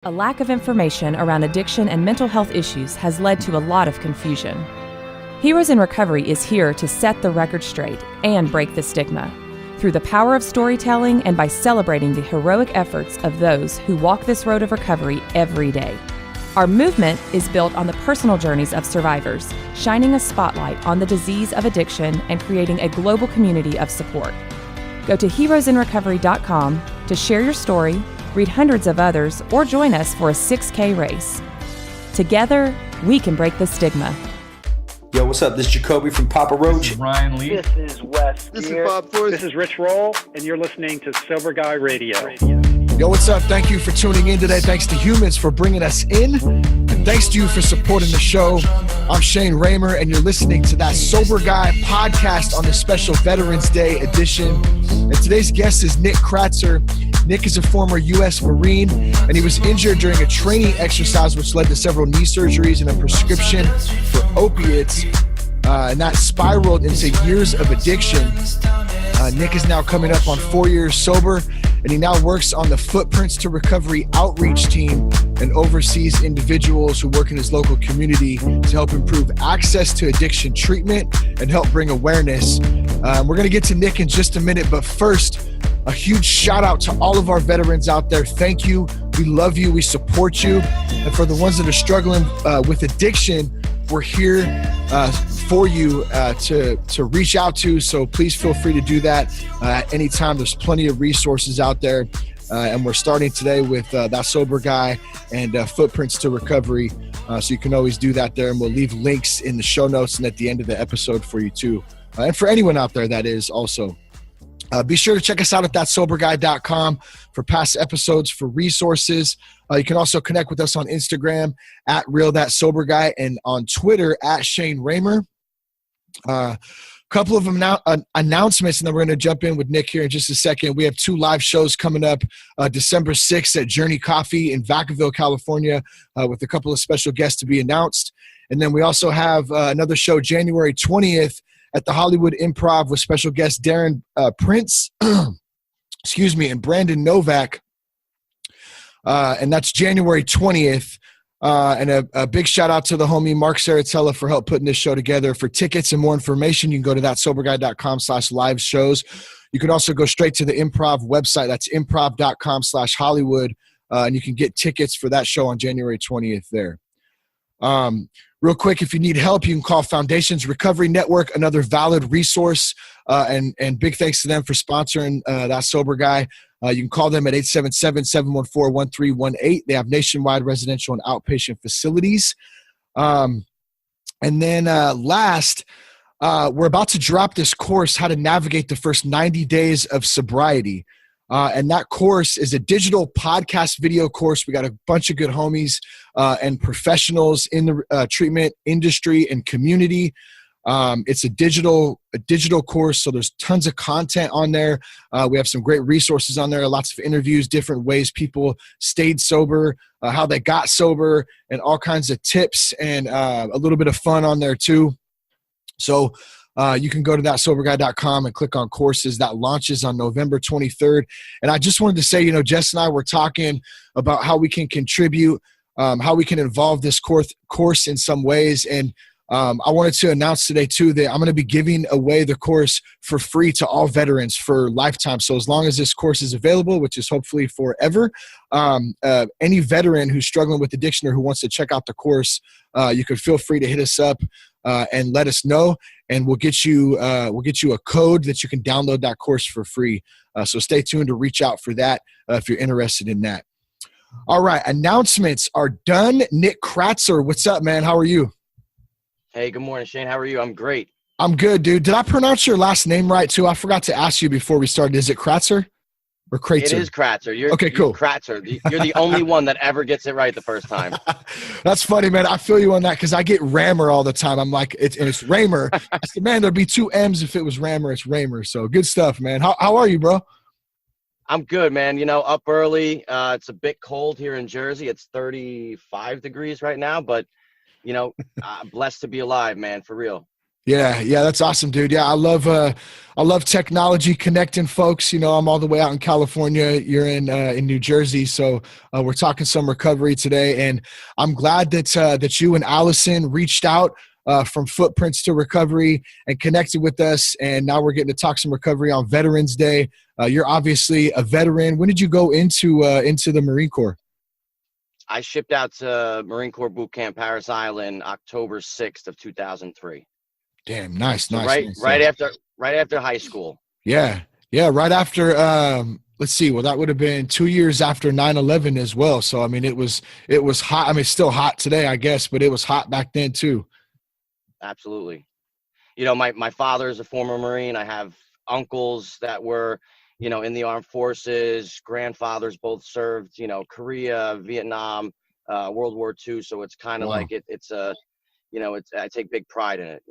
A lack of information around addiction and mental health issues has led to a lot of confusion. Heroes in Recovery is here to set the record straight and break the stigma through the power of storytelling and by celebrating the heroic efforts of those who walk this road of recovery every day. Our movement is built on the personal journeys of survivors, shining a spotlight on the disease of addiction and creating a global community of support. Go to heroesinrecovery.com to share your story, read hundreds of others, or join us for a 6K race. Together, we can break the stigma. Yo, what's up? This is Jacoby from Papa Roach. This is Ryan Lee. This is Wes. This is Bob Forrest. This is Rich Roll, and you're listening to Sober Guy Radio. Yo, what's up? Thank you for tuning in today. Thanks to Humans for bringing us in. And thanks to you for supporting the show. I'm Shane Raymer, and you're listening to that Sober Guy podcast on the special Veterans Day edition. And today's guest is Nick Kratzer. Nick is a former U.S. Marine, and he was injured during a training exercise which led to several knee surgeries and a prescription for opiates. And that spiraled into years of addiction. Nick is now coming up on 4 years sober, and he now works on the Footprints to Recovery outreach team and oversees individuals who work in his local community to help improve access to addiction treatment and help bring awareness. We're going to get to Nick in just a minute, but first, a huge shout out to all of our veterans out there. Thank you. We love you. We support you. And for the ones that are struggling with addiction, we're here for you to reach out to. So please feel free to do that anytime. There's plenty of resources out there. And we're starting today with That Sober Guy and Footprints to Recovery. So you can always do that there. And we'll leave links in the show notes and at the end of the episode for you too. And for anyone out there that is also. Be sure to check us out at thatsoberguy.com for past episodes, for resources. You can also connect with us on Instagram at RealThatSoberGuy and on Twitter at Shane Raymer. Couple of announcements, and then we're going to jump in with Nick here in just a second. We have 2 live shows coming up December 6th at Journey Coffee in Vacaville, California, with a couple of special guests to be announced. And then we also have another show January 20th at the Hollywood Improv with special guest Darren Prince, and Brandon Novak. And that's January 20th. And a big shout out to the homie Mark Saratella for help putting this show together. For tickets and more information, you can go to thatsoberguy.com/live shows. You can also go straight to the Improv website. That's improv.com/Hollywood. And you can get tickets for that show on January 20th there. Real quick, if you need help, you can call Foundations Recovery Network, another valid resource. And big thanks to them for sponsoring That Sober Guy. You can call them at 877-714-1318. They have nationwide residential and outpatient facilities. And then last, we're about to drop this course, How to Navigate the First 90 Days of Sobriety. And that course is a digital podcast video course. We got a bunch of good homies and professionals in the treatment industry and community. It's a digital course, so there's tons of content on there. We have some great resources on there, lots of interviews, different ways people stayed sober, how they got sober, and all kinds of tips and a little bit of fun on there too. So you can go to thatsoberguy.com and click on courses. That launches on November 23rd. And I just wanted to say, Jess and I were talking about how we can contribute, how we can involve this course in some ways. And I wanted to announce today too that I'm going to be giving away the course for free to all veterans for lifetime. So as long as this course is available, which is hopefully forever, any veteran who's struggling with addiction or who wants to check out the course, you can feel free to hit us up and let us know, and we'll get you a code that you can download that course for free. So stay tuned to reach out for that if you're interested in that. All right, announcements are done. Nick Kratzer, what's up, man? How are you? Hey, good morning, Shane. How are you? I'm great. I'm good, dude. Did I pronounce your last name right, too? I forgot to ask you before we started. Is it Kratzer or Kratzer? It is Kratzer. Okay, cool. Kratzer. You're the only one that ever gets it right the first time. That's funny, man. I feel you on that because I get Rammer all the time. I'm like, it's Raymer. I said, man, there'd be 2 M's if it was Rammer. It's Raymer. So good stuff, man. How are you, bro? I'm good, man. Up early. It's a bit cold here in Jersey. It's 35 degrees right now, but blessed to be alive, man, for real. Yeah, that's awesome, dude. Yeah, I love technology connecting folks. I'm all the way out in California. You're in New Jersey, so we're talking some recovery today, and I'm glad that you and Allison reached out from Footprints to Recovery and connected with us, and now we're getting to talk some recovery on Veterans Day. You're obviously a veteran. When did you go into the Marine Corps? I shipped out to Marine Corps Boot Camp Paris Island October 6th of 2003. Damn, nice. So right after high school. Yeah, right after let's see, well, that would have been 2 years after 9/11 as well. So I mean, it was hot. I mean, it's still hot today, I guess, but it was hot back then too. Absolutely. My father is a former Marine. I have uncles that were, in the armed forces. Grandfathers both served, Korea, Vietnam, World War II. So it's kind of Wow. like it's I take big pride in it,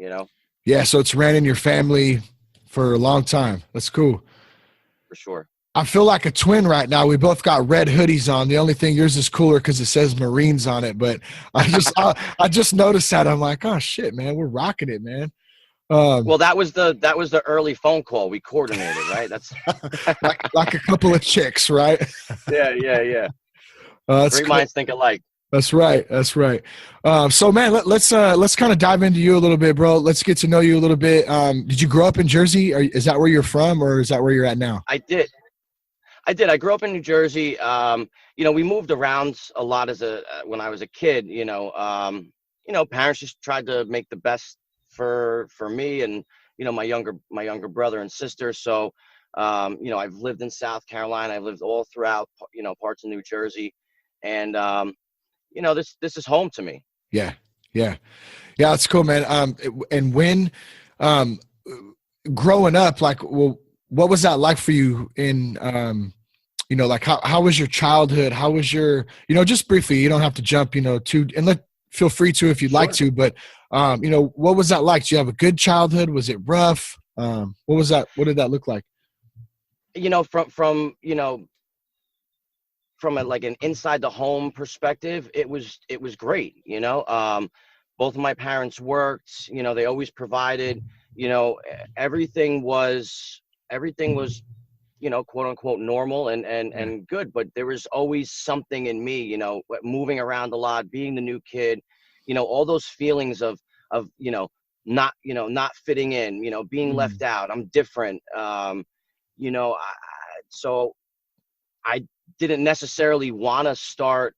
Yeah, so it's ran in your family for a long time. That's cool. for sure. I feel like a twin right now. We both got red hoodies on. The only thing yours is cooler because it says Marines on it. But I just noticed that. I'm like, oh shit, man, we're rocking it, man. Well, that was the early phone call we coordinated, right? That's like a couple of chicks, right? Yeah. That's Great cool. minds think alike. That's right. So, man, let's kind of dive into you a little bit, bro. Let's get to know you a little bit. Did you grow up in Jersey? Is that where you're from, or is that where you're at now? I did. I grew up in New Jersey. We moved around a lot when I was a kid. Parents just tried to make the best for me and my younger brother and sister. So I've lived in South Carolina. I've lived all throughout parts of New Jersey, and this is home to me. Yeah, that's cool, man. And when growing up, like, well, what was that like for you in like how was your childhood? How was your, just briefly, you don't have to jump, feel free to if you'd like to, but what was that like? Did you have a good childhood? Was it rough? What was that? What did that look like? From like an inside the home perspective, it was great. Both of my parents worked, they always provided, everything was quote unquote normal and good, but there was always something in me, moving around a lot, being the new kid, all those feelings of not fitting in, being left out. I'm different. So I didn't necessarily want to start,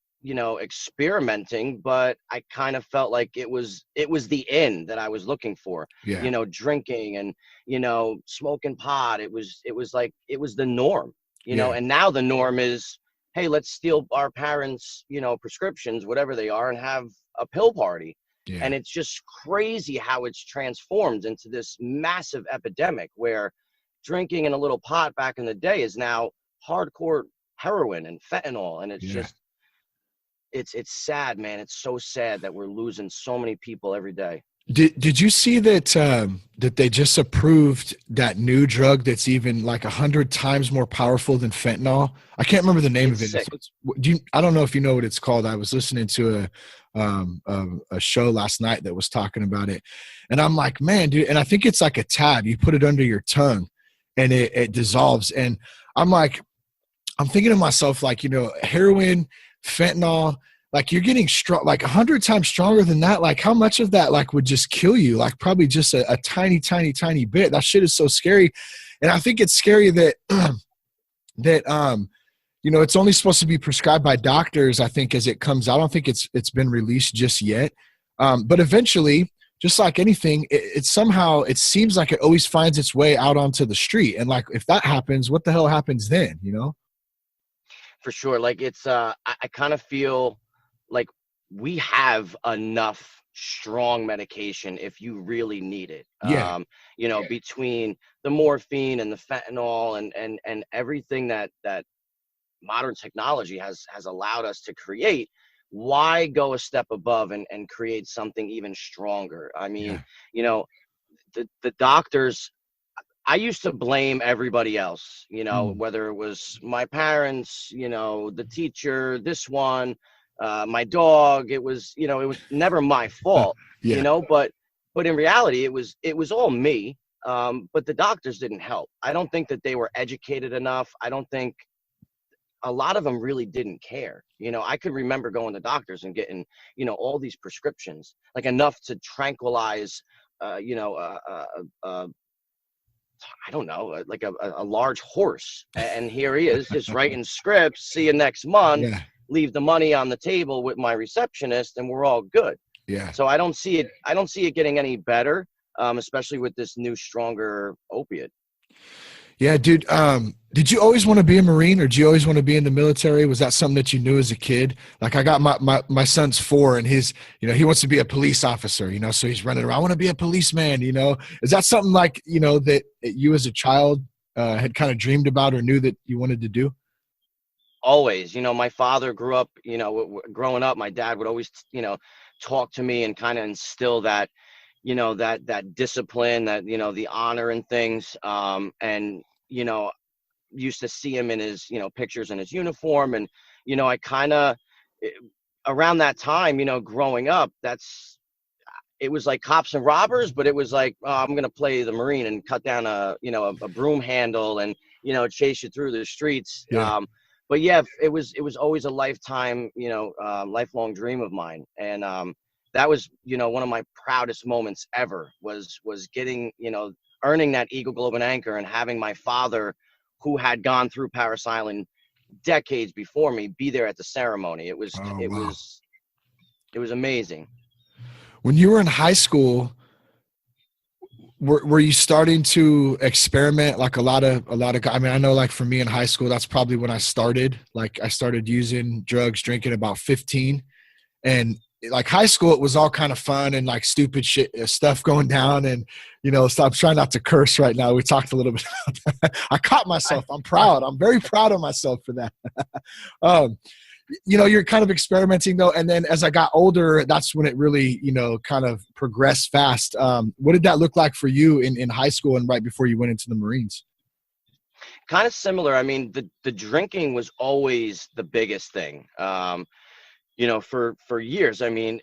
experimenting, but I kind of felt like it was the end that I was looking for. Yeah. Drinking and smoking pot. It was the norm. Yeah. And now the norm is, hey, let's steal our parents prescriptions, whatever they are, and have a pill party. Yeah. And it's just crazy how it's transformed into this massive epidemic where drinking and a little pot back in the day is now hardcore heroin and fentanyl. And it's just, it's sad, man. It's so sad that we're losing so many people every day. Did you see that that they just approved that new drug that's even like 100 times more powerful than fentanyl? I can't remember the name of it. I don't know if you know what it's called. I was listening to a show last night that was talking about it, and I'm like, man, dude. And I think it's like a tab. You put it under your tongue, and it dissolves. And I'm thinking to myself, like, heroin, fentanyl, like you're getting strong, like 100 times stronger than that. Like how much of that like would just kill you? Like probably just a tiny, tiny, tiny bit. That shit is so scary. And I think it's scary that, it's only supposed to be prescribed by doctors, I think, as it comes out. I don't think it's been released just yet. But eventually, just like anything, it somehow, it seems like it always finds its way out onto the street. And like, if that happens, what the hell happens then, For sure. Like it's, I kind of feel like we have enough strong medication if you really need it. Yeah. Between the morphine and the fentanyl and everything that modern technology has allowed us to create, why go a step above and create something even stronger? I mean, the doctors, I used to blame everybody else, whether it was my parents, the teacher, this one, my dog. It was never my fault, but But in reality, it was all me. But the doctors didn't help. I don't think that they were educated enough. I don't think a lot of them really didn't care. I could remember going to doctors and getting, all these prescriptions, like enough to tranquilize, I don't know, like a large horse. And here he is just writing scripts. See you next month. Yeah. Leave the money on the table with my receptionist, and we're all good. Yeah. So I don't see it getting any better, especially with this new, stronger opiate. Yeah, dude. Did you always want to be a Marine, or did you always want to be in the military? Was that something that you knew as a kid? Like, I got my son's 4, and he wants to be a police officer, so he's running around. I want to be a policeman, Is that something like, that you as a child had kind of dreamed about or knew that you wanted to do? Always. My father grew up, growing up, my dad would always, talk to me and kind of instill that, that discipline, that, the honor and things. And, used to see him in his, pictures in his uniform. And, I kind of, around that time, growing up, it was like cops and robbers, but it was like, oh, I'm going to play the Marine and cut down a broom handle and, chase you through the streets. Yeah. But yeah, it was always a lifetime, lifelong dream of mine. And, that was, one of my proudest moments ever was getting, earning that Eagle Globe and Anchor and having my father, who had gone through Parris Island decades before me, be there at the ceremony. It was amazing. When you were in high school, were you starting to experiment like a lot of I mean, I know, like, for me in high school, that's probably when I started. Like, I started using drugs, drinking about 15, and like high school, it was all kind of fun and like stupid shit stuff going down. And, so I'm trying not to curse right now. We talked a little bit about that. I caught myself. I'm proud. I'm very proud of myself for that. You're kind of experimenting though. And then as I got older, that's when it really, kind of progressed fast. What did that look like for you in high school and right before you went into the Marines? Kind of similar. I mean, the drinking was always the biggest thing. For years. I mean,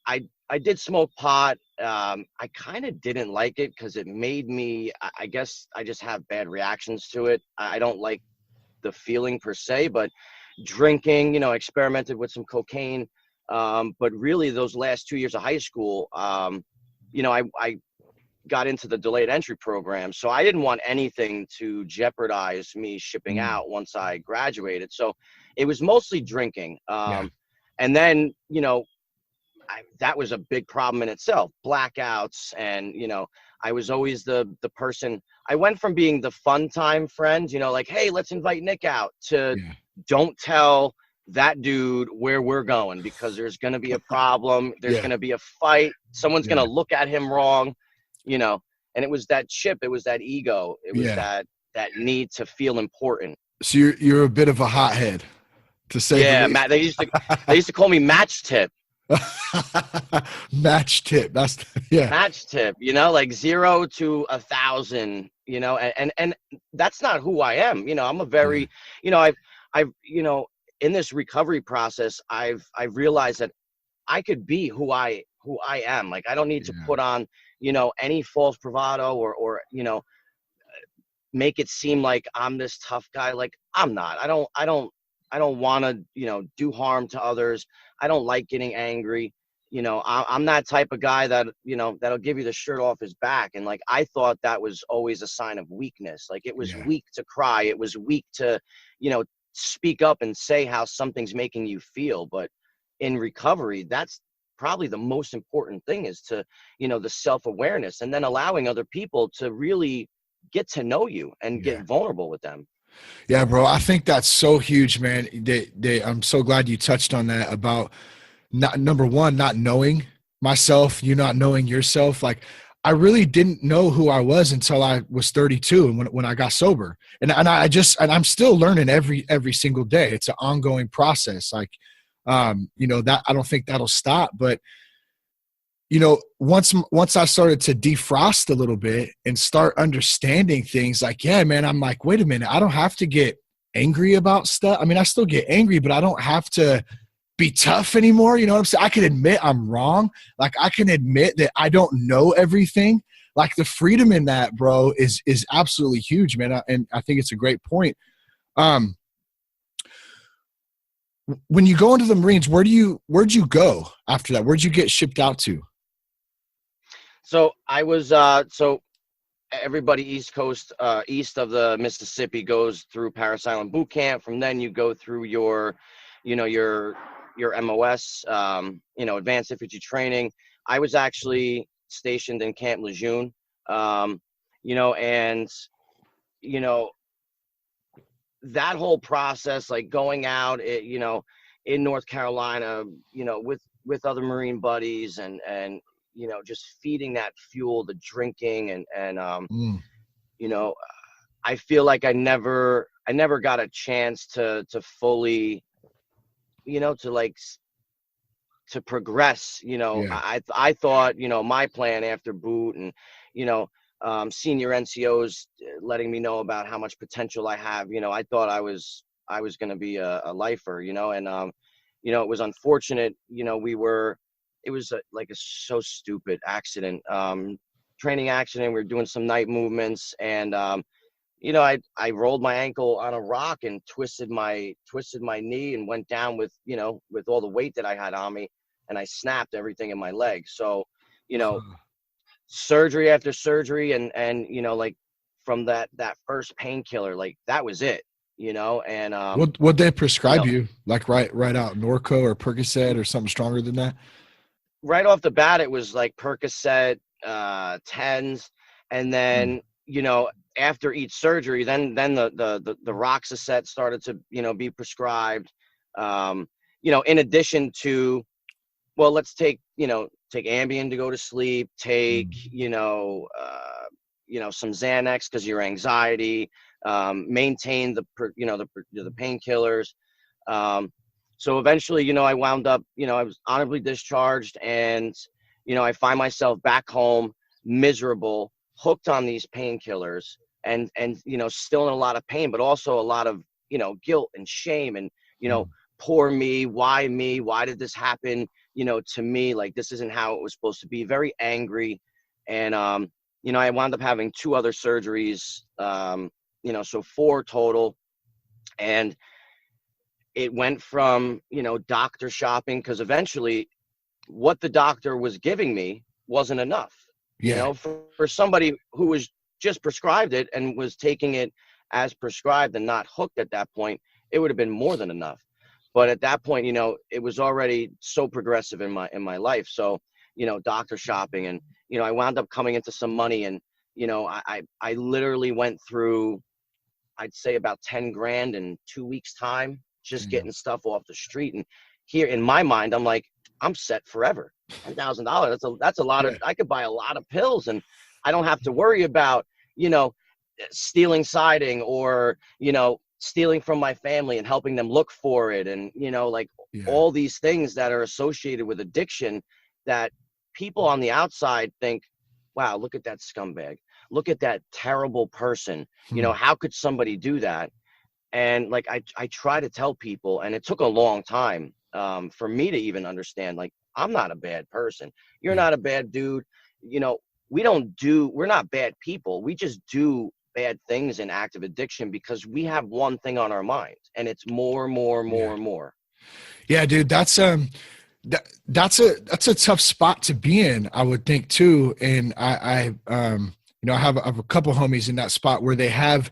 I did smoke pot. I kind of didn't like it because it made me, I guess I just have bad reactions to it. I don't like the feeling per se, but drinking, experimented with some cocaine. But really those last 2 years of high school, I got into the delayed entry program. So I didn't want anything to jeopardize me shipping out once I graduated. So it was mostly drinking. And then, that was a big problem in itself, blackouts. And, I was always the person. I went from being the fun time friend, like, hey, let's invite Nick out, to don't tell that dude where we're going because there's going to be a problem. There's going to be a fight. Someone's going to look at him wrong, and it was that chip. It was that ego. It was that need to feel important. So you're a bit of a hothead, to say. Yeah, Matt, they used to call me Match Tip. Match Tip. That's Match Tip. Like 0 to 1,000. And that's not who I am. I'm a very, I've in this recovery process, I've realized that I could be who I am. Like, I don't need to put on, any false bravado or make it seem like I'm this tough guy. Like, I'm not. I don't want to, do harm to others. I don't like getting angry. I'm that type of guy that, that'll give you the shirt off his back. And like, I thought that was always a sign of weakness. Like, it was weak to cry. It was weak to, speak up and say how something's making you feel. But in recovery, that's probably the most important thing, is to, the self-awareness, and then allowing other people to really get to know you and get vulnerable with them. Yeah, bro. I think that's so huge, man. I'm so glad you touched on that about number one, not knowing myself, you not knowing yourself. Like, I really didn't know who I was until I was 32 and when I got sober. And I'm still learning every single day. It's an ongoing process. Like, that I don't think that'll stop, but once I started to defrost a little bit and start understanding things, like, yeah, man, I'm like, wait a minute, I don't have to get angry about stuff. I mean, I still get angry, but I don't have to be tough anymore. You know what I'm saying? I can admit I'm wrong. Like I can admit that I don't know everything. Like the freedom in that, bro, is absolutely huge, man. And I think it's a great point. When you go into the Marines, where'd you go after that? Where'd you get shipped out to? So I was, so everybody East Coast, east of the Mississippi goes through Parris Island boot camp. From then you go through your MOS, advanced infantry training. I was actually stationed in Camp Lejeune, that whole process, like going out, in North Carolina, with other Marine buddies and just feeding that fuel, the drinking and I feel like I never got a chance to fully, to progress. I thought, my plan after boot and, senior NCOs letting me know about how much potential I have. I thought I was going to be a lifer, and, it was unfortunate. It was so stupid accident, training accident. We were doing some night movements and, I rolled my ankle on a rock and twisted my knee and went down with all the weight that I had on me, and I snapped everything in my leg. So, surgery after surgery and from that first painkiller, that was it, and what they prescribe you, like right out Norco or Percocet or something stronger than that? Right off the bat, it was like Percocet, 10s, and then after each surgery, then the Roxaset started to be prescribed. In addition to, well, let's take Ambien to go to sleep, take some Xanax because your anxiety, maintain the painkillers. So eventually, I wound up, I was honorably discharged, and I find myself back home, miserable, hooked on these painkillers, and still in a lot of pain, but also a lot of guilt and shame, and poor me, why did this happen to me? Like, this isn't how it was supposed to be. Very angry, and I wound up having 2 other surgeries, so 4 total, and it went from doctor shopping, because eventually what the doctor was giving me wasn't enough. For somebody who was just prescribed it and was taking it as prescribed and not hooked at that point, it would have been more than enough. But at that point, it was already so progressive in my life. So, doctor shopping, and, I wound up coming into some money, and, I literally went through, I'd say about 10 grand in 2 weeks time, just getting stuff off the street. And here in my mind, I'm like, I'm set forever. $10,000. That's a lot of, I could buy a lot of pills, and I don't have to worry about, stealing siding or, stealing from my family and helping them look for it. And, all these things that are associated with addiction that people on the outside think, wow, look at that scumbag. Look at that terrible person. How could somebody do that? And I try to tell people, and it took a long time for me to even understand, I'm not a bad person. You're not a bad dude. We're not bad people. We just do bad things in active addiction because we have one thing on our mind, and it's more. Yeah, dude, that's a tough spot to be in, I would think too. And I have a couple homies in that spot where they have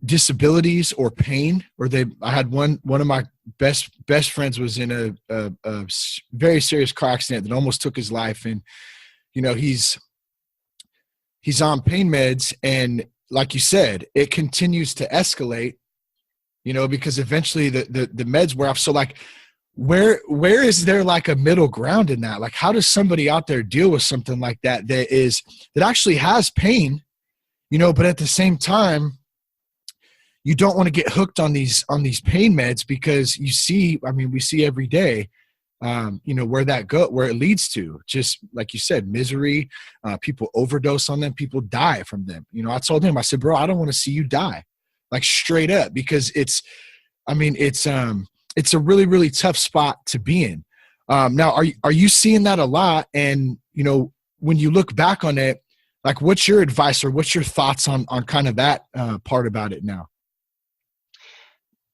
disabilities or pain, or I had one of my best friends was in a very serious car accident that almost took his life. And, he's on pain meds, and like you said, it continues to escalate, because eventually the meds wear off. So where is there a middle ground in that? How does somebody out there deal with something like that that actually has pain, but at the same time, you don't want to get hooked on these pain meds, because we see every day, where it leads to, just like you said, misery. People overdose on them. People die from them. I told him, I said, bro, I don't want to see you die, straight up, because it's it's a really, really tough spot to be in. Now, are you seeing that a lot? And, you know, when you look back on it, like, what's your advice or what's your thoughts on kind of that part about it now?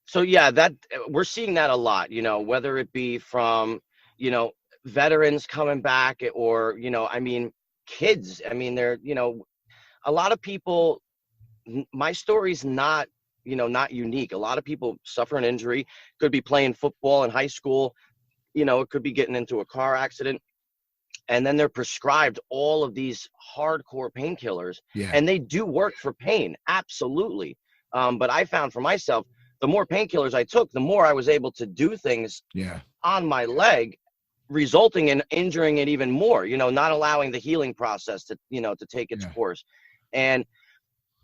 So yeah, that we're seeing that a lot, you know, whether it be from, you know, veterans coming back or, you know, I mean, kids, I mean, they're, you know, a lot of people, my story's not, you know, not unique. A lot of people suffer an injury, could be playing football in high school, you know, it could be getting into a car accident, and then they're prescribed all of these hardcore painkillers, Yeah. and they do work for pain, absolutely. But I found for myself, the more painkillers I took, the more I was able to do things Yeah. on my leg, resulting in injuring it even more, you know, not allowing the healing process to, you know, to take its course. And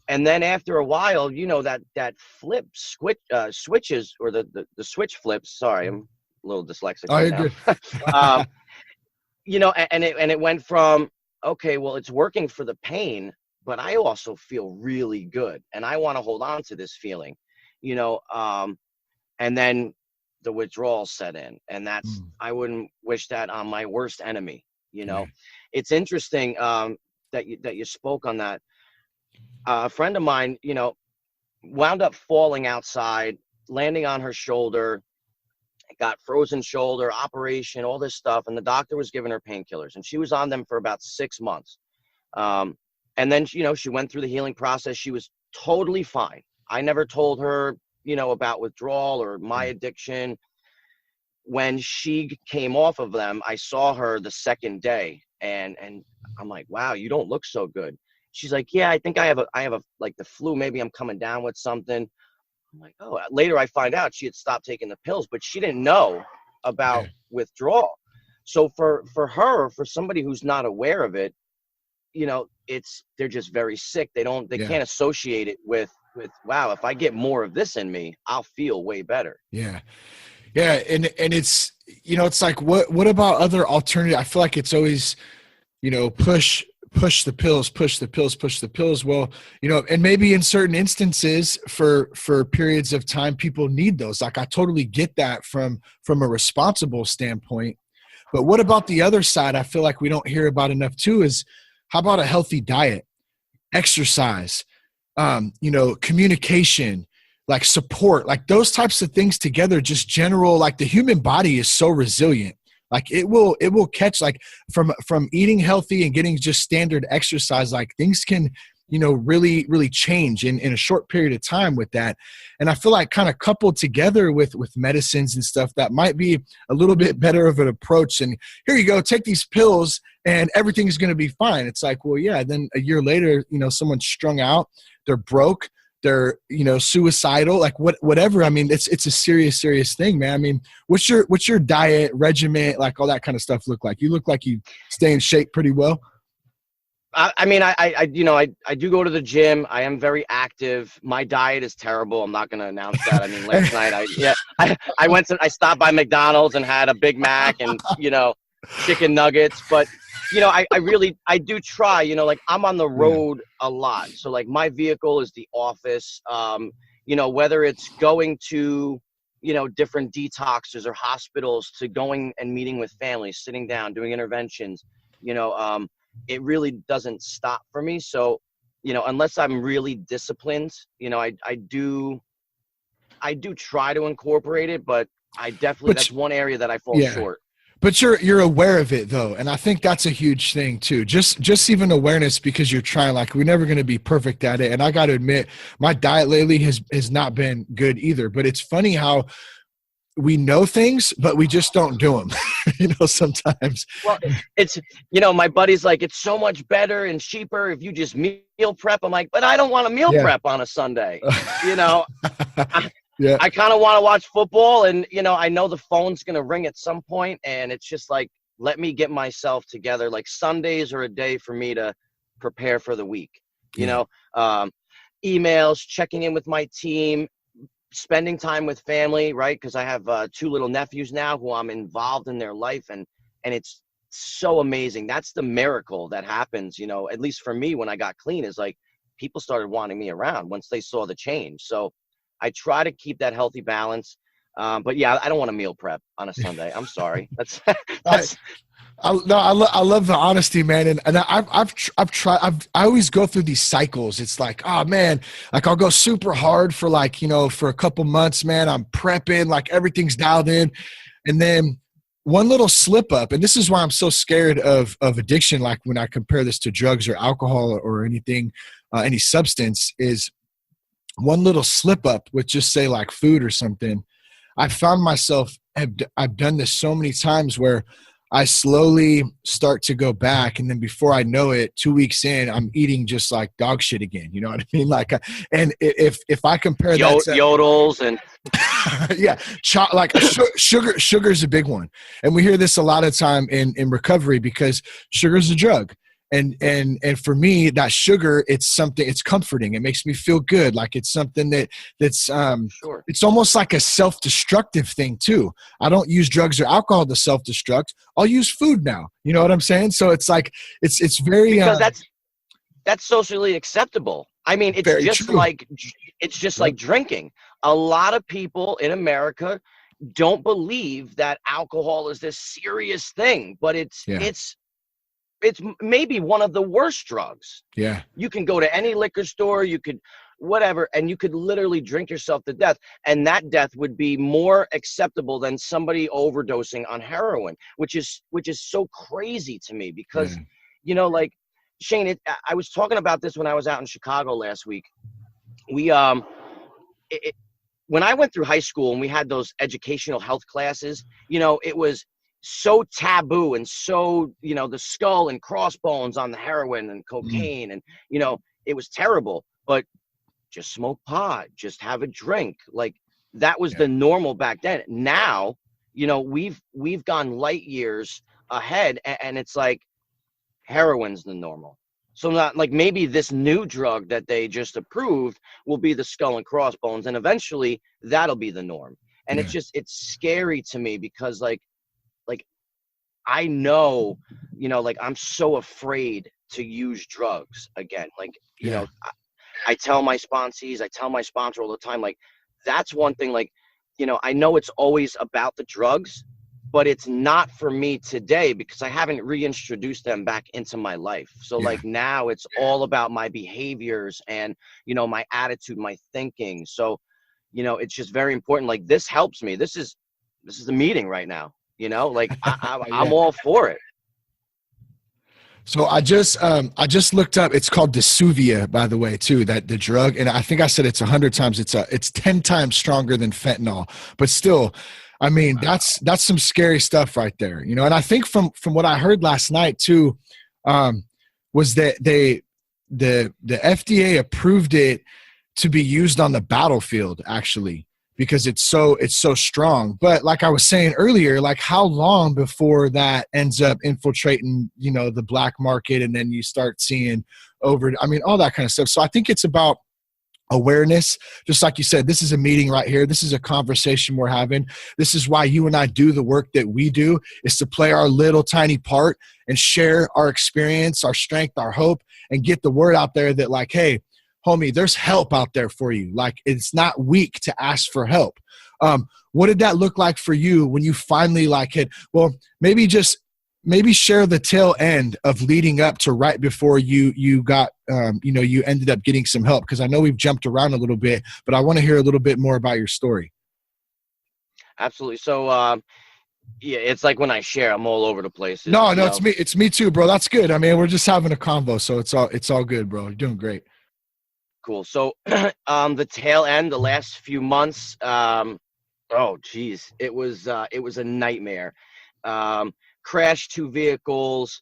then after a while, you know, that flip switches, or the switch flips. Sorry, I'm a little dyslexic Oh, right you're now. good. You know, and it went from, okay, well, it's working for the pain, but I also feel really good, and I want to hold on to this feeling, you know. And then the withdrawal set in, and that's, I wouldn't wish that on my worst enemy, you know. It's interesting that you spoke on that. A friend of mine, you know, wound up falling outside, landing on her shoulder, got frozen shoulder, operation, all this stuff, and the doctor was giving her painkillers, and she was on them for about 6 months. And then, you know, she went through the healing process. She was totally fine. I never told her, you know, about withdrawal or my addiction. When she came off of them, I saw her the second day, and I'm like, wow, you don't look so good. She's like, yeah, I think I have a like the flu. Maybe I'm coming down with something. I'm like, oh. Later I find out she had stopped taking the pills, but she didn't know about withdrawal. So for her, for somebody who's not aware of it, you know, they're just very sick. They can't associate it with, wow, if I get more of this in me, I'll feel way better. Yeah. Yeah. And it's, you know, it's like, what about other alternative? I feel like it's always, you know, push the pills. Well, you know, and maybe in certain instances for periods of time, people need those. Like, I totally get that from a responsible standpoint. But what about the other side? I feel like we don't hear about enough too, is how about a healthy diet, exercise, you know, communication, like support, like those types of things together, just general, like the human body is so resilient. Like it will catch, like from eating healthy and getting just standard exercise, like things can, you know, really, really change in a short period of time with that. And I feel like kind of coupled together with medicines and stuff, that might be a little bit better of an approach. And here you go, take these pills and everything's going to be fine. It's like, well, yeah. Then a year later, you know, someone's strung out, they're broke, they're, you know, suicidal, like whatever. I mean, it's a serious thing, man. I mean, what's your diet regimen, like all that kind of stuff look like? You look like you stay in shape pretty well. I mean, I you know, I do go to the gym. I am very active. My diet is terrible. I'm not going to announce that. I mean, last night I stopped by McDonald's and had a Big Mac and, you know, chicken nuggets. But, you know, I do try, you know, like I'm on the road a lot. So like my vehicle is the office, you know, whether it's going to, you know, different detoxes or hospitals, to going and meeting with families, sitting down, doing interventions, you know, it really doesn't stop for me. So, you know, unless I'm really disciplined, you know, I do try to incorporate it, but I definitely, that's one area that I fall short. But you're aware of it though. And I think that's a huge thing too. Just even awareness, because you're trying, like, we're never going to be perfect at it. And I got to admit, my diet lately has not been good either, but it's funny how we know things, but we just don't do them, you know, sometimes. Well, it's, you know, my buddy's like, it's so much better and cheaper if you just meal prep. I'm like, but I don't want to meal prep on a Sunday, you know. I kind of want to watch football, and, you know, I know the phone's going to ring at some point, and it's just like, let me get myself together. Like Sundays are a day for me to prepare for the week, you know, emails, checking in with my team, spending time with family, right? Because I have 2 little nephews now who I'm involved in their life, and it's so amazing. That's the miracle that happens, you know, at least for me when I got clean, is like people started wanting me around once they saw the change. So I try to keep that healthy balance. But yeah, I don't want to meal prep on a Sunday. I'm sorry. That's I, I love the honesty, man. And I've tried, I always go through these cycles. It's like, oh man, like I'll go super hard for like, for a couple months, man, I'm prepping, like everything's dialed in. And then one little slip up, and this is why I'm so scared of addiction. Like when I compare this to drugs or alcohol or anything, any substance, is one little slip up with just say like food or something. I found myself, I've done this so many times where I slowly start to go back. And then before I know it, 2 weeks in, I'm eating just like dog shit again. You know what I mean? Like, and if I compare that to yodels and yeah, like sugar's a big one. And we hear this a lot of time in recovery because sugar's a drug. And for me, that sugar, it's comforting. It makes me feel good. Like it's something that's sure. It's almost like a self-destructive thing too. I don't use drugs or alcohol to self-destruct. I'll use food now. You know what I'm saying? So it's like, it's very, because that's socially acceptable. I mean, it's just like drinking. A lot of people in America don't believe that alcohol is this serious thing, but it's maybe one of the worst drugs. Yeah. You can go to any liquor store, you could whatever, and you could literally drink yourself to death. And that death would be more acceptable than somebody overdosing on heroin, which is so crazy to me because, like Shane, I was talking about this when I was out in Chicago last week. We, when I went through high school and we had those educational health classes, it was so taboo and so, the skull and crossbones on the heroin and cocaine and, it was terrible, but just smoke pot, just have a drink. Like that was the normal back then. Now, we've gone light years ahead and it's like heroin's the normal. So not like maybe this new drug that they just approved will be the skull and crossbones and eventually that'll be the norm. And it's scary to me because like I know, like I'm so afraid to use drugs again. Like, I tell my sponsees, I tell my sponsor all the time, like that's one thing, like, I know it's always about the drugs, but it's not for me today because I haven't reintroduced them back into my life. So like now it's all about my behaviors and, my attitude, my thinking. So, it's just very important. Like this helps me. This is the meeting right now. Like I'm all for it. So I just looked up. It's called Dysuvia, by the way, too. That the drug, and I think I said it's 100 times. It's 10 times stronger than fentanyl. But still, I mean, that's some scary stuff right there. And I think from what I heard last night too, was that the FDA approved it to be used on the battlefield actually. Because it's so strong. But like I was saying earlier, like how long before that ends up infiltrating, the black market and then you start seeing all that kind of stuff. So I think it's about awareness. Just like you said, this is a meeting right here. This is a conversation we're having. This is why you and I do the work that we do, is to play our little tiny part and share our experience, our strength, our hope, and get the word out there that like, hey, homie, there's help out there for you. Like it's not weak to ask for help. What did that look like for you when you finally like hit? Well, maybe share the tail end of leading up to right before you got, you ended up getting some help. Cause I know we've jumped around a little bit, but I want to hear a little bit more about your story. Absolutely. So, it's like when I share, I'm all over the place. No, it's me too, bro. That's good. I mean, we're just having a convo, so it's all good, bro. You're doing great. Cool. So the tail end, the last few months, it was a nightmare. Crashed 2 vehicles,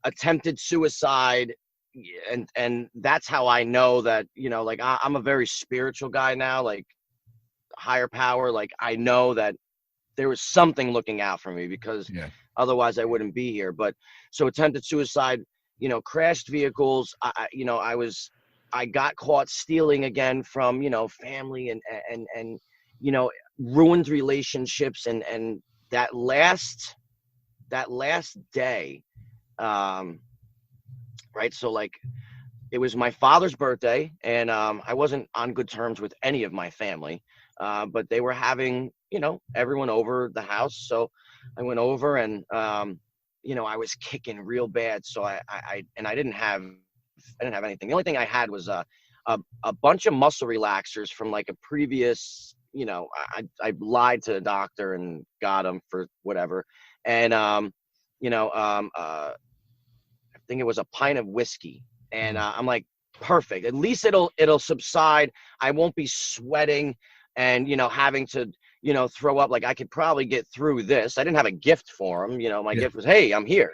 attempted suicide. And that's how I know that, like I'm a very spiritual guy now, like higher power. Like I know that there was something looking out for me because otherwise I wouldn't be here. But so attempted suicide, crashed vehicles. I got caught stealing again from, family and ruined relationships. And that last day, right. So like it was my father's birthday and I wasn't on good terms with any of my family. but they were having, everyone over the house. So I went over and, I was kicking real bad. So I didn't have anything. The only thing I had was a bunch of muscle relaxers from like a previous, I lied to the doctor and got them for whatever. And, I think it was a pint of whiskey. And I'm like, perfect. At least it'll subside. I won't be sweating and, having to, throw up. Like I could probably get through this. I didn't have a gift for him. My gift was, hey, I'm here,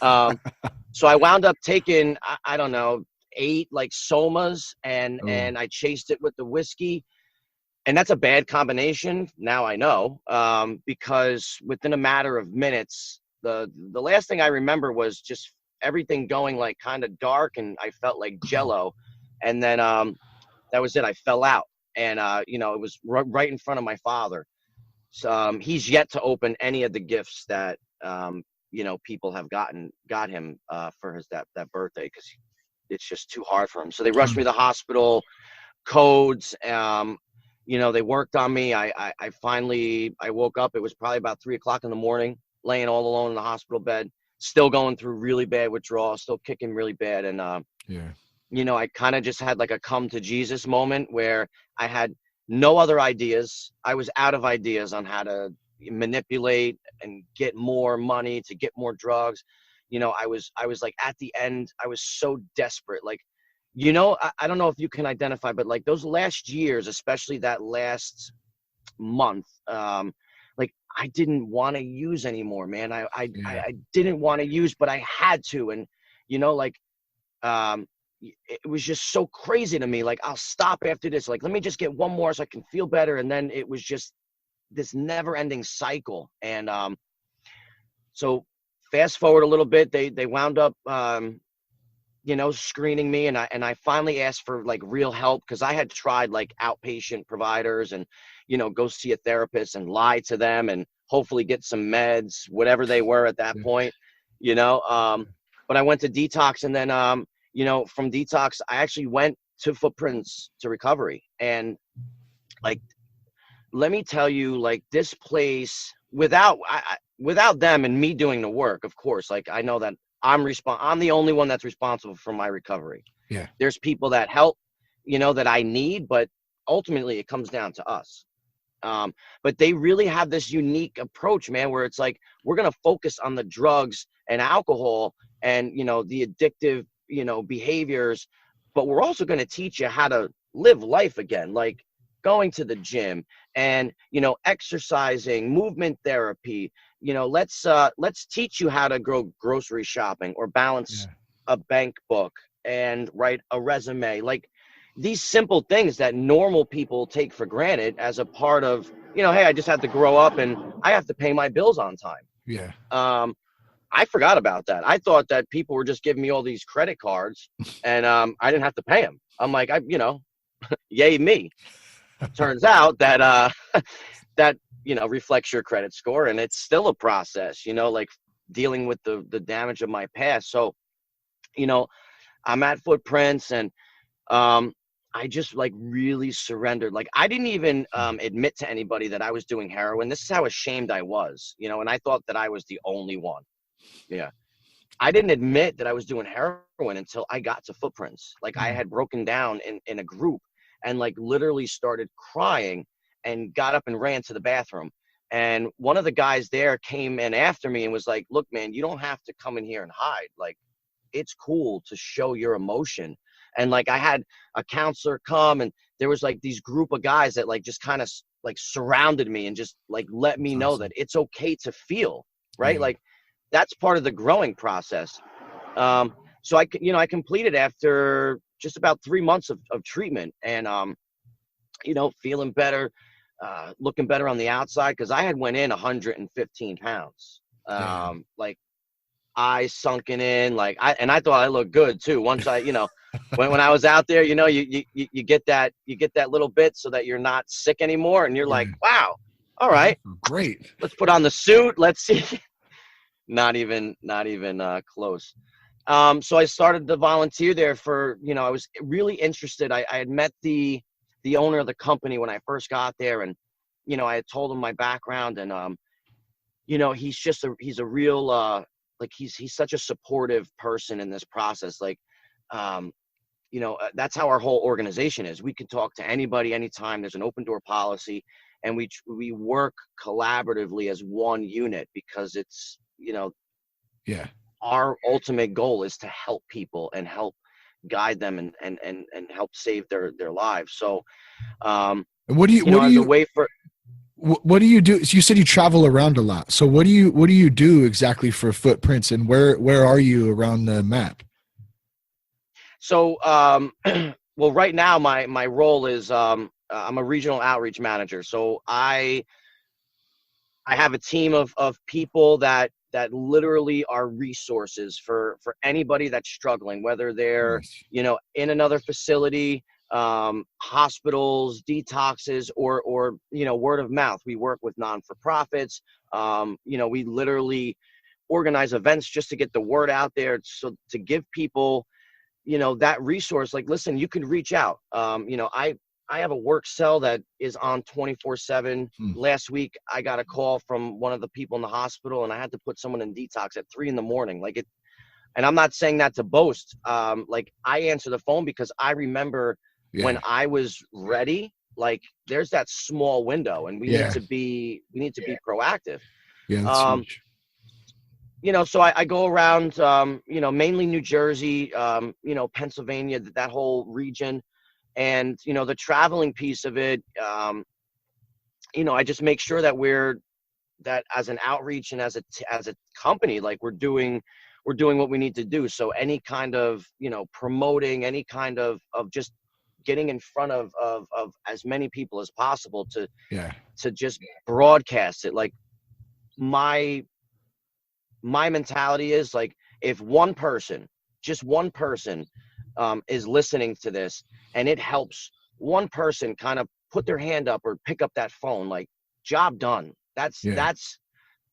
So I wound up taking, I don't know, 8 like somas and I chased it with the whiskey. And that's a bad combination. Now I know, because within a matter of minutes, the last thing I remember was just everything going like kind of dark and I felt like jello. And then that was it. I fell out and, it was right in front of my father. So he's yet to open any of the gifts that, people have got him for his that birthday because it's just too hard for him. So they rushed me to the hospital, codes. They worked on me. I woke up. It was probably about 3:00 in the morning, laying all alone in the hospital bed, still going through really bad withdrawal, still kicking really bad. And, I kind of just had like a come to Jesus moment where I had no other ideas. I was out of ideas on how to manipulate and get more money to get more drugs. I was like at the end, I was so desperate. Like, I don't know if you can identify, but like those last years, especially that last month, like I didn't want to use anymore, man. I didn't want to use, but I had to. And, it was just so crazy to me. Like, I'll stop after this. Like, let me just get one more so I can feel better. And then it was just this never ending cycle. And, so fast forward a little bit, they wound up, screening me. And I finally asked for like real help because I had tried like outpatient providers and, go see a therapist and lie to them and hopefully get some meds, whatever they were at that point, but I went to detox and then, from detox, I actually went to Footprints to recovery. And like, let me tell you, like this place without them and me doing the work, of course, like I know that I'm the only one that's responsible for my recovery. Yeah. There's people that help, that I need, but ultimately it comes down to us. But they really have this unique approach, man, where it's like, we're going to focus on the drugs and alcohol and, the addictive, behaviors, but we're also going to teach you how to live life again, like going to the gym and, exercising, movement therapy. Let's teach you how to go grocery shopping or balance a bank book and write a resume. Like these simple things that normal people take for granted as a part of, hey, I just have to grow up and I have to pay my bills on time. Yeah. I forgot about that. I thought that people were just giving me all these credit cards and I didn't have to pay them. I'm like, yay me. Turns out that that reflects your credit score, and it's still a process, like dealing with the damage of my past. So, I'm at Footprints and I just like really surrendered. Like I didn't even admit to anybody that I was doing heroin. This is how ashamed I was, and I thought that I was the only one. Yeah. I didn't admit that I was doing heroin until I got to Footprints. Like I had broken down in a group and like literally started crying and got up and ran to the bathroom. And one of the guys there came in after me and was like, look, man, you don't have to come in here and hide. Like, it's cool to show your emotion. And like, I had a counselor come and there was like these group of guys that like just kind of like surrounded me and just like let me know that it's okay to feel, right? Like that's part of the growing process. So I completed after just about 3 months of treatment and, feeling better, looking better on the outside. Cause I had went in 115 pounds, like eyes sunken in, like I thought I looked good too. Once I, when I was out there, you get that little bit so that you're not sick anymore. And you're like, wow, all right, great. Let's put on the suit. Let's see. Not even close. So I started to volunteer there for, I was really interested. I had met the the owner of the company when I first got there, and you know, I had told him my background, and you know, he's a real like he's such a supportive person in this process. Like, you know, that's how our whole organization is. We can talk to anybody anytime. There's an open door policy, and we work collaboratively as one unit, because it's, you know, Yeah. our ultimate goal is to help people and help guide them and help save their lives. So, And what do you, you know, as a way for, what do you do? So you said you travel around a lot. So what do you do exactly for footprints, and where are you around the map? so, well, right now my role is, I'm a regional outreach manager. So I have a team of people that literally are resources for anybody that's struggling, whether they're, Nice. you know, in another facility, hospitals, detoxes, or, you know, word of mouth. We work with non-for-profits. You know, we literally organize events just to get the word out there, so to give people, you know, that resource. Like, listen, you can reach out. You know, I have a work cell that is on 24/7. Last week, I got a call from one of the people in the hospital, and I had to put someone in detox at 3 a.m. Like it, and I'm not saying that to boast. Like, I answer the phone because I remember when I was ready. Like, there's that small window, and we need to be proactive. Yeah, that's huge. You know, so I go around, you know, mainly New Jersey, you know, Pennsylvania, that whole region. And, you know, the traveling piece of it, you know, I just make sure that as an outreach and as a company, like we're doing what we need to do. So any kind of, you know, promoting, any kind of just getting in front of as many people as possible to just broadcast it. Like, my mentality is, like, if just one person is listening to this, and it helps one person kind of put their hand up or pick up that phone, like, job done. That's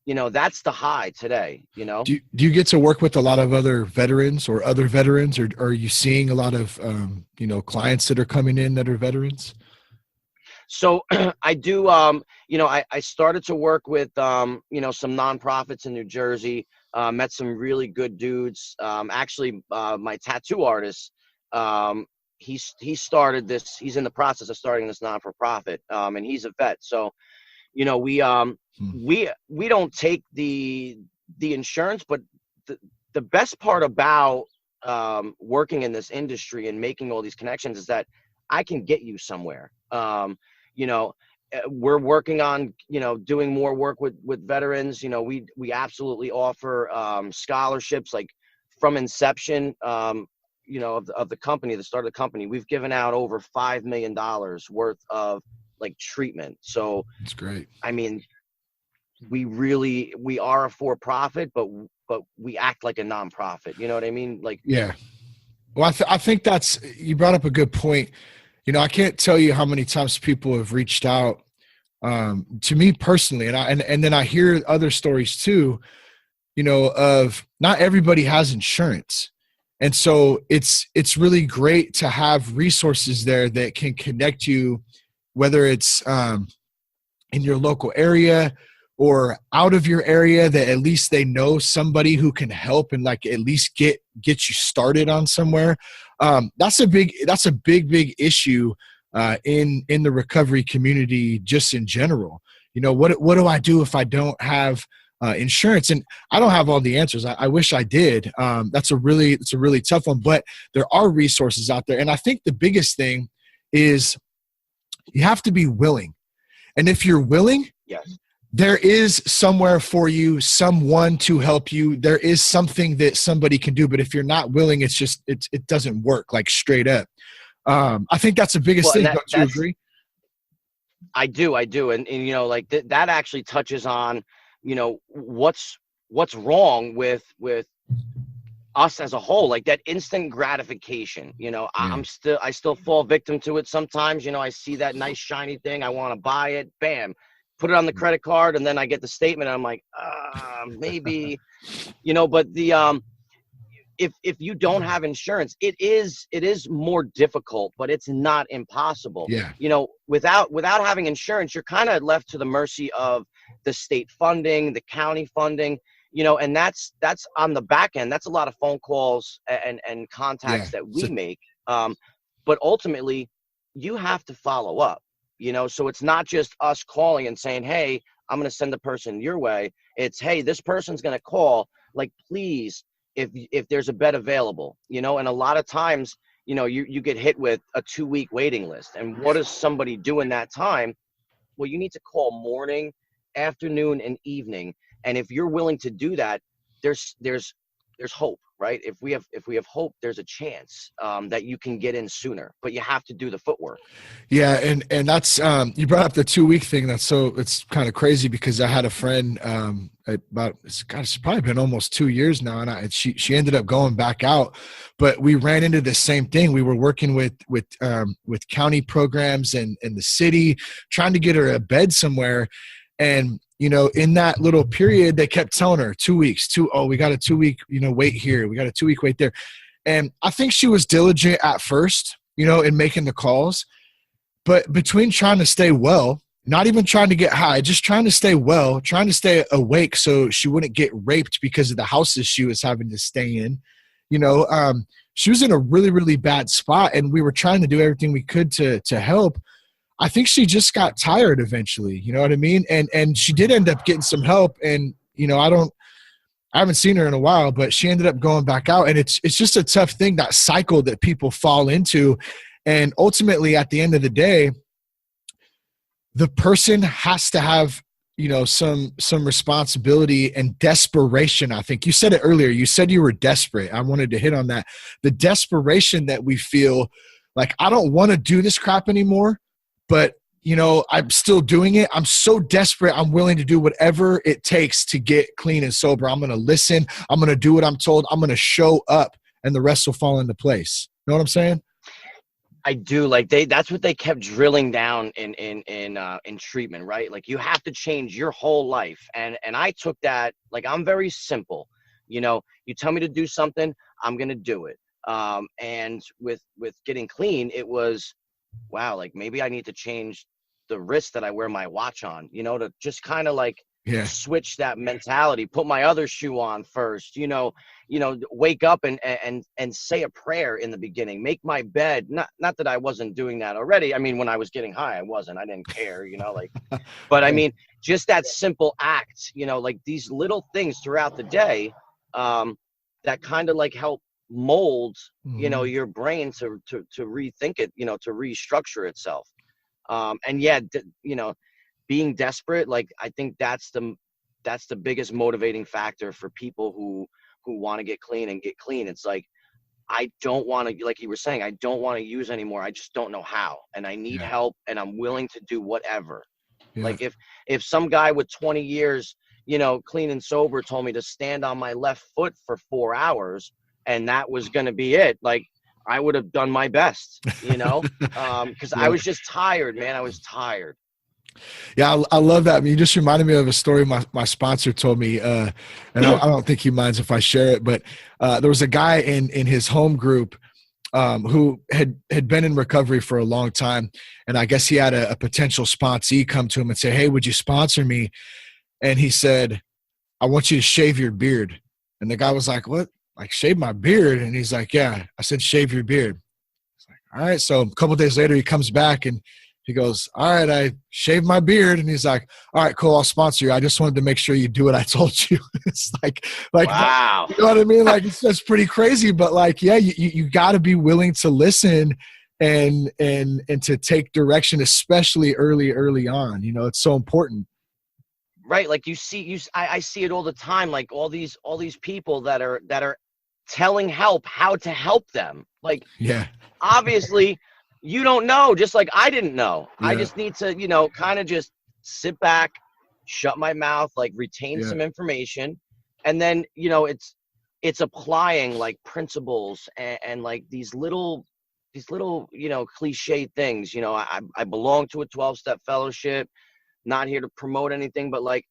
you know, that's the high today, you know. Do you get to work with a lot of other veterans, or are you seeing a lot of you know, clients that are coming in that are veterans? So I do, you know, I started to work with, you know, some nonprofits in New Jersey, met some really good dudes. Actually, my tattoo artist, he started this, he's in the process of starting this non-for-profit, and he's a vet. So, you know, we don't take the insurance, but the best part about working in this industry and making all these connections is that I can get you somewhere. You know, we're working on, you know, doing more work with veterans. You know, we absolutely offer scholarships, like, from inception, you know, of the company, the start of the company. We've given out over $5 million worth of, like, treatment. So That's great. I mean, we are a for-profit, but we act like a nonprofit. You know what I mean? Like, yeah. Well, I think you brought up a good point. You know, I can't tell you how many times people have reached out to me personally, and then I hear other stories too, you know, of not everybody has insurance. And so it's really great to have resources there that can connect you, whether it's in your local area or out of your area, that at least they know somebody who can help and, like, at least get you started on somewhere. That's a big issue in the recovery community, just in general. You know, what do I do if I don't have insurance? And I don't have all the answers. I wish I did. It's a really tough one, but there are resources out there. And I think the biggest thing is you have to be willing. And if you're willing, yes, there is somewhere for you, someone to help you. There is something that somebody can do. But if you're not willing, it doesn't work, like, straight up. I think that's the biggest thing. Don't you agree? I do. And you know, like, that actually touches on, you know, what's wrong with us as a whole, like that instant gratification. You know, I still fall victim to it sometimes. You know, I see that nice shiny thing, I want to buy it, bam, put it on the credit card, and then I get the statement, and I'm like, maybe, you know. But if you don't have insurance, it is more difficult, but it's not impossible. Yeah. Without having insurance, you're kind of left to the mercy of the state funding, the county funding, and that's on the back end. That's a lot of phone calls and contacts that we make. But ultimately, you have to follow up, so it's not just us calling and saying, hey, I'm going to send the person your way. It's, hey, this person's going to call, like, please, if there's a bed available, and a lot of times, you get hit with a 2-week waiting list. And what does somebody do in that time? Well, you need to call morning, afternoon, and evening. And if you're willing to do that, there's hope, right? If we have hope, there's a chance that you can get in sooner, but you have to do the footwork. Yeah. And that's, you brought up the 2-week thing. It's kind of crazy because I had a friend, it's probably been almost 2 years now. And she ended up going back out, but we ran into the same thing. We were working with county programs and the city, trying to get her a bed somewhere. And, in that little period, they kept telling her 2 weeks, we got a 2-week, wait here. We got a 2-week wait there. And I think she was diligent at first, in making the calls, but between trying to stay well, not even trying to get high, just trying to stay well, trying to stay awake so she wouldn't get raped because of the houses she was having to stay in, she was in a really, really bad spot, and we were trying to do everything we could to help. I think she just got tired eventually, you know what I mean? And she did end up getting some help, and, I haven't seen her in a while, but she ended up going back out. And it's just a tough thing, that cycle that people fall into. And ultimately, at the end of the day, the person has to have, some responsibility and desperation. I think you said it earlier. You said you were desperate. I wanted to hit on that. The desperation that we feel like, I don't want to do this crap anymore, but I'm still doing it. I'm so desperate. I'm willing to do whatever it takes to get clean and sober. I'm going to listen. I'm going to do what I'm told. I'm going to show up, and the rest will fall into place. You know what I'm saying? I do. Like, that's what they kept drilling down in treatment, right? Like, you have to change your whole life. And I took that, like, I'm very simple. You tell me to do something, I'm going to do it. And with getting clean, it was, wow, like, maybe I need to change the wrist that I wear my watch on, to just kind of like switch that mentality, put my other shoe on first, wake up and say a prayer in the beginning, make my bed. Not that I wasn't doing that already. I mean, when I was getting high, I didn't care, but I mean, just that simple act, like these little things throughout the day, that kind of like help mold, your brain to rethink it, to restructure itself. And being desperate, like, I think that's the biggest motivating factor for people who want to get clean and get clean. It's like, I don't want to, like you were saying, I don't want to use anymore. I just don't know how, and I need help, and I'm willing to do whatever. Like, if some guy with 20 years, clean and sober, told me to stand on my left foot for 4 hours, and that was going to be it, like, I would have done my best, because I was just tired, man. I was tired. Yeah, I love that. I mean, you just reminded me of a story my sponsor told me, and I don't think he minds if I share it, but there was a guy in his home group who had been in recovery for a long time, and I guess he had a potential sponsee come to him and say, hey, would you sponsor me? And he said, I want you to shave your beard. And the guy was like, what? Like, shave my beard? And he's like, yeah. I said, shave your beard. He's like, all right. So a couple of days later, he comes back and he goes, all right, I shaved my beard. And he's like, all right, cool, I'll sponsor you. I just wanted to make sure you do what I told you. It's like, wow. You know what I mean? Like, it's just pretty crazy, but like, yeah, you got to be willing to listen and to take direction, especially early on. It's so important. Right. Like, I see it all the time. Like, all these people that are telling how to help them. Like, obviously you don't know, just like I didn't know. I just need to, kind of just sit back, shut my mouth, like, retain some information. And then, it's applying, like, principles and like these little, cliche things. I belong to a 12-step fellowship, not here to promote anything, but like,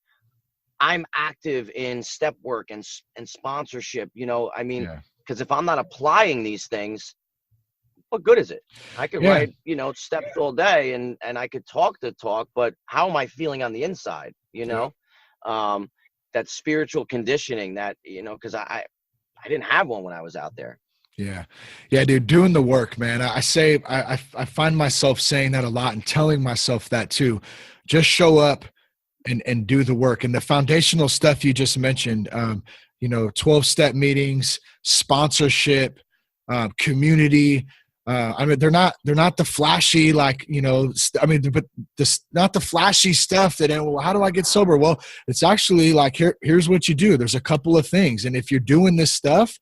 I'm active in step work and sponsorship. I mean, Because if I'm not applying these things, what good is it? I could write, steps all day and I could talk the talk, but how am I feeling on the inside? That spiritual conditioning that, because I didn't have one when I was out there. Yeah. Yeah, dude, doing the work, man. I find myself saying that a lot and telling myself that too. Just show up and do the work. And the foundational stuff you just mentioned, 12-step meetings, sponsorship, community. I mean, they're not the flashy, but not the flashy stuff that, well, how do I get sober? Well, it's actually like, here's what you do. There's a couple of things. And if you're doing this stuff,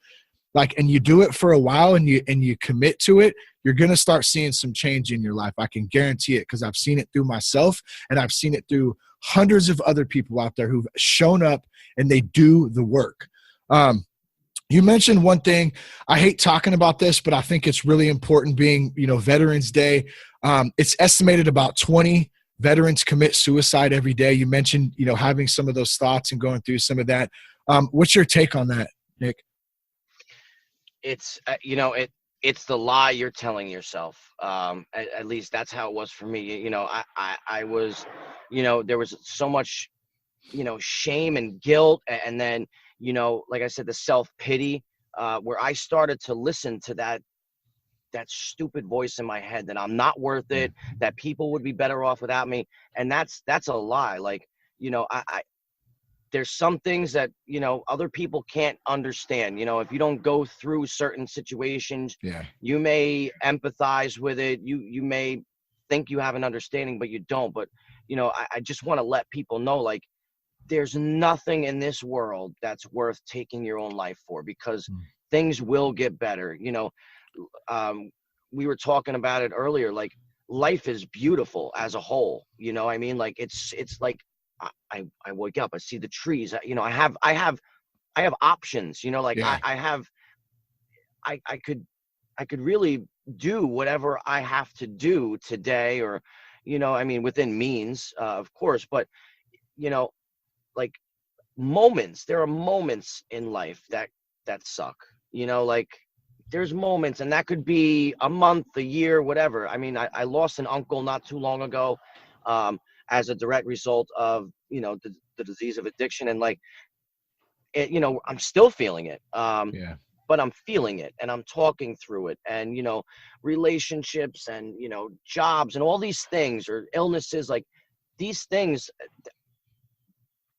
and you do it for a while and you commit to it, you're going to start seeing some change in your life. I can guarantee it, because I've seen it through myself and I've seen it through hundreds of other people out there who've shown up and they do the work. You mentioned one thing. I hate talking about this, but I think it's really important, being, Veterans Day. It's estimated about 20 veterans commit suicide every day. You mentioned, having some of those thoughts and going through some of that. What's your take on that, Nick? It's, it's the lie you're telling yourself. At least that's how it was for me. I was, there was so much, shame and guilt. And then, like I said, the self-pity, where I started to listen to that stupid voice in my head that I'm not worth it, that people would be better off without me. And that's a lie. Like, there's some things that, other people can't understand. If you don't go through certain situations, you may empathize with it. You may think you have an understanding, but you don't. But, I just want to let people know, like, there's nothing in this world that's worth taking your own life for, because things will get better. We were talking about it earlier, like, life is beautiful as a whole. I mean, like, it's like, I wake up, I see the trees, I have options, I could really do whatever I have to do today, or, within means, of course, but, like, there are moments in life that suck, like, there's moments, and that could be a month, a year, whatever. I mean, I lost an uncle not too long ago, as a direct result of, the disease of addiction. And, like, I'm still feeling it. But I'm feeling it and I'm talking through it. And, relationships and, jobs and all these things, or illnesses, like, these things,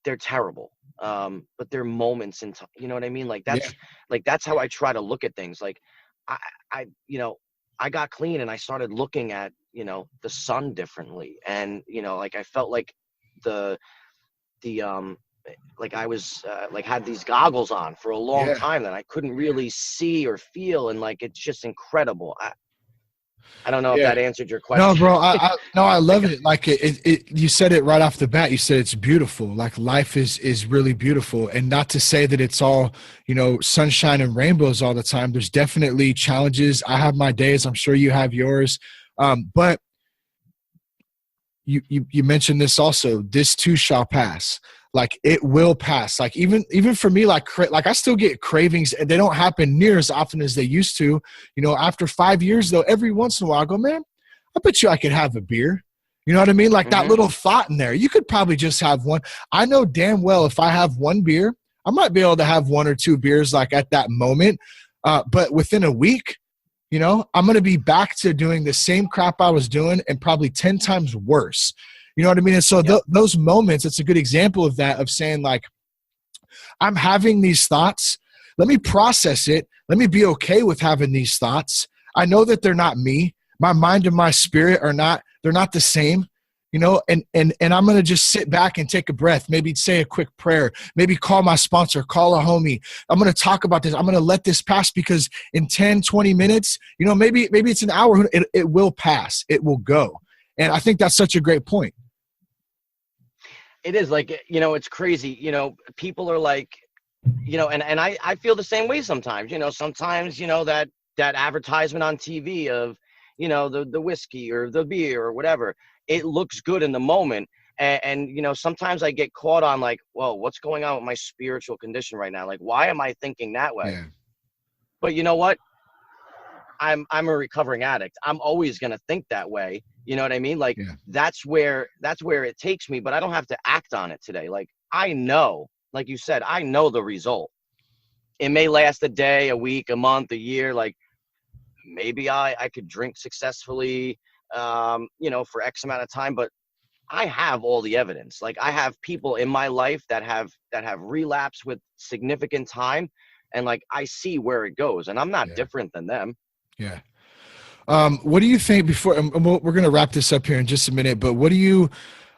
they're terrible. But they're moments in time. You know what I mean? Like, that's how I try to look at things. Like, I got clean and I started looking at, the sun differently. And, like, I felt like like I was, like, had these goggles on for a long time that I couldn't really see or feel. And, like, it's just incredible. I don't know if that answered your question. No, bro. I love it. Like, you said it right off the bat. You said it's beautiful. Like, life is really beautiful. And not to say that it's all, sunshine and rainbows all the time. There's definitely challenges. I have my days. I'm sure you have yours. But you mentioned this also. This too shall pass. Like, it will pass. Like, even for me, like I still get cravings, and they don't happen near as often as they used to. After 5 years, though, every once in a while I go, man, I bet you I could have a beer. You know what I mean? Like, that little thought in there. You could probably just have one. I know damn well if I have one beer, I might be able to have one or two beers, like, at that moment. But within a week, I'm going to be back to doing the same crap I was doing, and probably 10 times worse. You know what I mean? And so those moments, it's a good example of that, of saying, like, I'm having these thoughts. Let me process it. Let me be okay with having these thoughts. I know that they're not me. My mind and my spirit they're not the same, and I'm going to just sit back and take a breath, maybe say a quick prayer, maybe call my sponsor, call a homie. I'm going to talk about this. I'm going to let this pass, because in 10, 20 minutes, maybe it's an hour. It will pass. It will go. And I think that's such a great point. It is, like, it's crazy. People are like, and I feel the same way sometimes. Sometimes, that advertisement on TV of, the whiskey or the beer or whatever, it looks good in the moment. And sometimes I get caught on, like, whoa, what's going on with my spiritual condition right now? Like, why am I thinking that way? But you know what? I'm a recovering addict. I'm always going to think that way. You know what I mean? Like that's where it takes me, but I don't have to act on it today. Like I know, like you said, I know the result. It may last a day, a week, a month, a year. Like maybe I could drink successfully, for X amount of time, but I have all the evidence. Like I have people in my life that have relapsed with significant time, and like I see where it goes, and I'm not different than them. Yeah. What do you think before, and we're going to wrap this up here in just a minute, but what do you,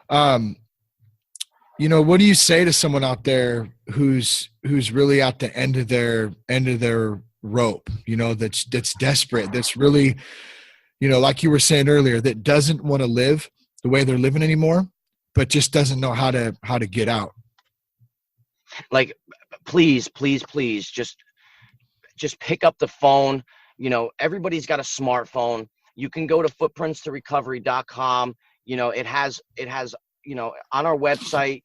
what do you say to someone out there who's really at the end of their rope, that's desperate, that's really, like you were saying earlier, that doesn't want to live the way they're living anymore, but just doesn't know how to get out? Like, please, just pick up the phone. Everybody's got a smartphone. You can go to footprintstorecovery.com. It has, on our website,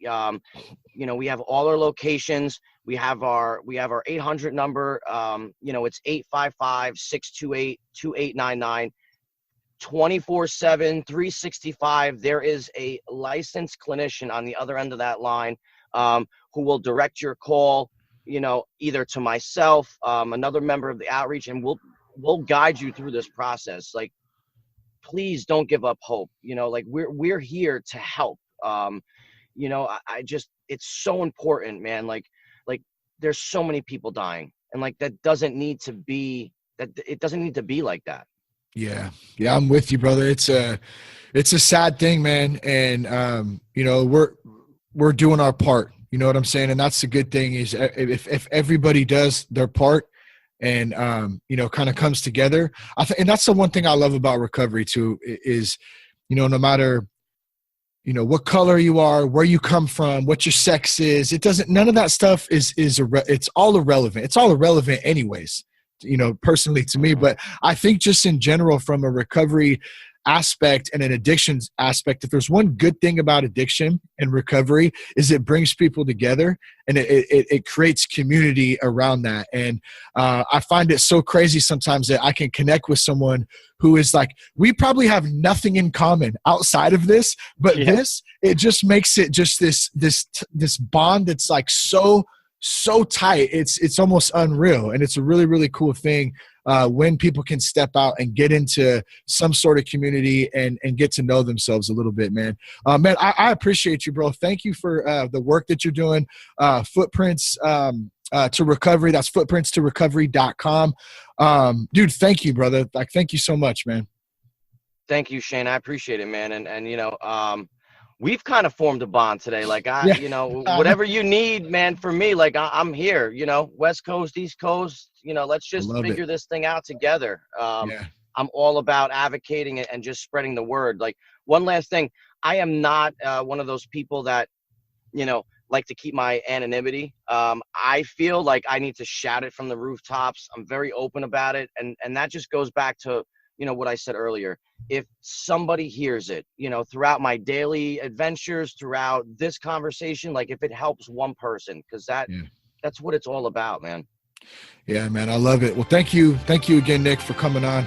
we have all our locations. We have our 800 number. It's 855-628-2899, 24/7, 365. There is a licensed clinician on the other end of that line, who will direct your call, either to myself, another member of the outreach, and we'll guide you through this process. Like, please don't give up hope. Like we're here to help. It's so important, man. Like there's so many people dying, and like that doesn't need to be like that. Yeah. I'm with you, brother. It's a sad thing, man. And, we're doing our part, you know what I'm saying? And that's the good thing is if everybody does their part and, kind of comes together, and that's the one thing I love about recovery too, is, no matter, what color you are, where you come from, what your sex is, none of that stuff it's all irrelevant. It's all irrelevant anyways, personally to me. But I think just in general, from a recovery aspect and an addictions aspect, if there's one good thing about addiction and recovery, is it brings people together, and it creates community around that. And I find it so crazy sometimes that I can connect with someone who is like, we probably have nothing in common outside of this, but it just makes it just this bond that's like so tight. It's almost unreal. And it's a really, really cool thing when people can step out and get into some sort of community and get to know themselves a little bit, man. Man, I appreciate you, bro. Thank you for the work that you're doing. Footprints to Recovery. That's footprintstorecovery.com. Dude, thank you, brother. Like, thank you so much, man. Thank you, Shane. I appreciate it, man. And we've kind of formed a bond today. Like whatever you need, man, for me, like I'm here, West Coast, East Coast, let's just figure this thing out together. I'm all about advocating and just spreading the word. Like, one last thing, I am not one of those people that, like to keep my anonymity. I feel like I need to shout it from the rooftops. I'm very open about it. And that just goes back to, what I said earlier. If somebody hears it, throughout my daily adventures, throughout this conversation, like if it helps one person, because that's what it's all about, man. Yeah, man, I love it. Well, thank you again, Nick, for coming on.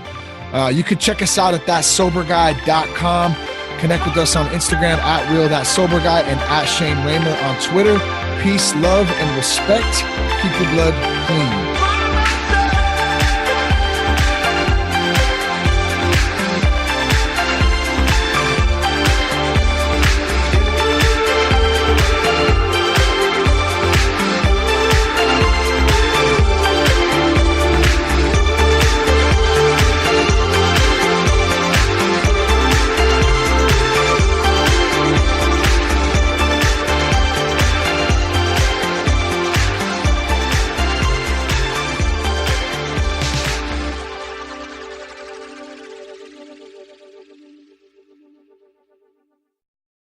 You can check us out at thatsoberguy.com. Connect with us on Instagram at real.soberguy and at Shane Raymer on Twitter. Peace, love, and respect. Keep your blood clean.